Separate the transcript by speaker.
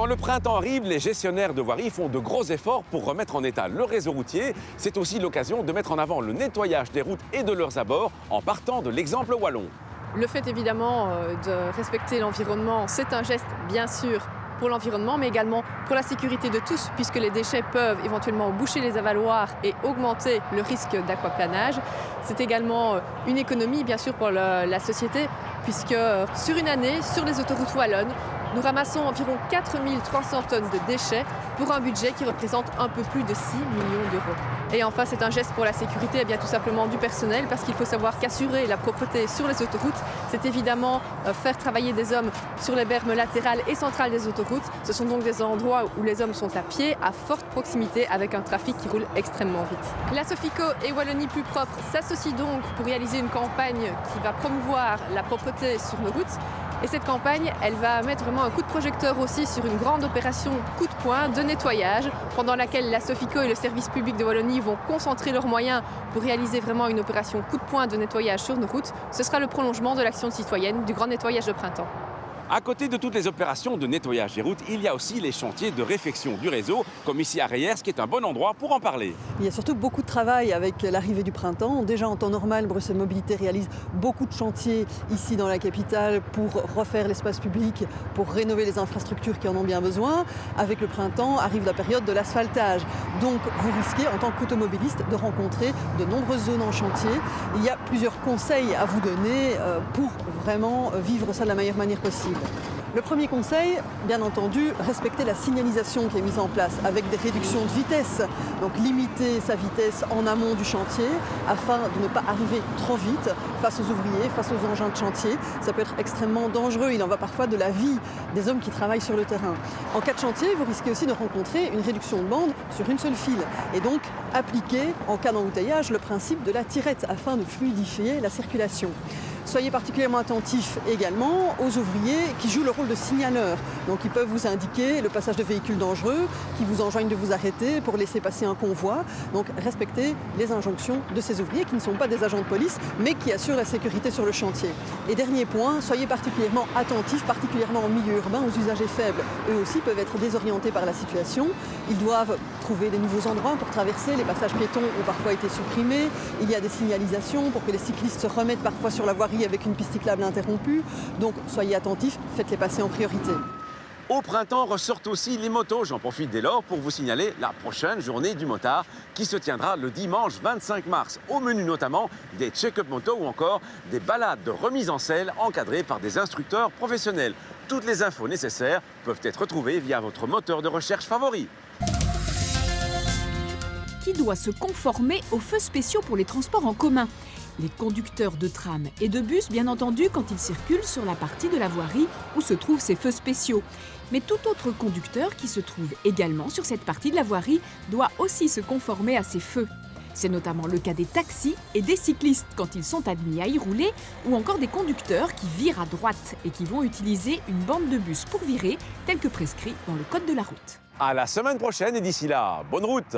Speaker 1: Quand le printemps arrive, les gestionnaires de voirie font de gros efforts pour remettre en état le réseau routier. C'est aussi l'occasion de mettre en avant le nettoyage des routes et de leurs abords en partant de l'exemple wallon.
Speaker 2: Le fait évidemment de respecter l'environnement, c'est un geste bien sûr pour l'environnement, mais également pour la sécurité de tous, puisque les déchets peuvent éventuellement boucher les avaloirs et augmenter le risque d'aquaplanage. C'est également une économie bien sûr pour la société, puisque sur une année, sur les autoroutes wallonnes, nous ramassons environ 4300 tonnes de déchets pour un budget qui représente un peu plus de 6 millions d'euros. Et enfin, c'est un geste pour la sécurité, et bien tout simplement du personnel, parce qu'il faut savoir qu'assurer la propreté sur les autoroutes, c'est évidemment faire travailler des hommes sur les bermes latérales et centrales des autoroutes. Ce sont donc des endroits où les hommes sont à pied, à forte proximité, avec un trafic qui roule extrêmement vite. La Sofico et Wallonie Plus Propre s'associent donc pour réaliser une campagne qui va promouvoir la propreté sur nos routes. Et cette campagne, elle va mettre vraiment un coup de projecteur aussi sur une grande opération coup de poing de nettoyage, pendant laquelle la Sofico et le service public de Wallonie vont concentrer leurs moyens pour réaliser vraiment une opération coup de poing de nettoyage sur nos routes. Ce sera le prolongement de l'action citoyenne du grand nettoyage de printemps.
Speaker 1: À côté de toutes les opérations de nettoyage des routes, il y a aussi les chantiers de réfection du réseau, comme ici à Reyers, qui est un bon endroit pour en parler.
Speaker 3: Il y a surtout beaucoup de travail avec l'arrivée du printemps. Déjà en temps normal, Bruxelles Mobilité réalise beaucoup de chantiers ici dans la capitale pour refaire l'espace public, pour rénover les infrastructures qui en ont bien besoin. Avec le printemps arrive la période de l'asphaltage. Donc vous risquez en tant qu'automobiliste de rencontrer de nombreuses zones en chantier. Il y a plusieurs conseils à vous donner pour vraiment vivre ça de la meilleure manière possible. Le premier conseil, bien entendu, respecter la signalisation qui est mise en place avec des réductions de vitesse. Donc limiter sa vitesse en amont du chantier afin de ne pas arriver trop vite face aux ouvriers, face aux engins de chantier. Ça peut être extrêmement dangereux. Il en va parfois de la vie des hommes qui travaillent sur le terrain. En cas de chantier, vous risquez aussi de rencontrer une réduction de bande sur une seule file. Et donc appliquer, en cas d'embouteillage, le principe de la tirette afin de fluidifier la circulation. Soyez particulièrement attentifs également aux ouvriers qui jouent le rôle de signaleurs. Donc ils peuvent vous indiquer le passage de véhicules dangereux, qui vous enjoignent de vous arrêter pour laisser passer un convoi. Donc respectez les injonctions de ces ouvriers qui ne sont pas des agents de police, mais qui assurent la sécurité sur le chantier. Et dernier point, soyez particulièrement attentifs, particulièrement en milieu urbain, aux usagers faibles. Eux aussi peuvent être désorientés par la situation. Ils doivent trouver des nouveaux endroits pour traverser. Les passages piétons ont parfois été supprimés. Il y a des signalisations pour que les cyclistes se remettent parfois sur la voirie avec une piste cyclable interrompue. Donc soyez attentifs, faites-les passer en priorité.
Speaker 1: Au printemps ressortent aussi les motos. J'en profite dès lors pour vous signaler la prochaine journée du motard qui se tiendra le dimanche 25 mars. Au menu notamment des check-up motos ou encore des balades de remise en selle encadrées par des instructeurs professionnels. Toutes les infos nécessaires peuvent être retrouvées via votre moteur de recherche favori.
Speaker 4: Qui doit se conformer aux feux spéciaux pour les transports en commun? Les conducteurs de tram et de bus, bien entendu, quand ils circulent sur la partie de la voirie où se trouvent ces feux spéciaux. Mais tout autre conducteur qui se trouve également sur cette partie de la voirie doit aussi se conformer à ces feux. C'est notamment le cas des taxis et des cyclistes quand ils sont admis à y rouler, ou encore des conducteurs qui virent à droite et qui vont utiliser une bande de bus pour virer, tel que prescrit dans le code de la route.
Speaker 1: À la semaine prochaine et d'ici là, bonne route!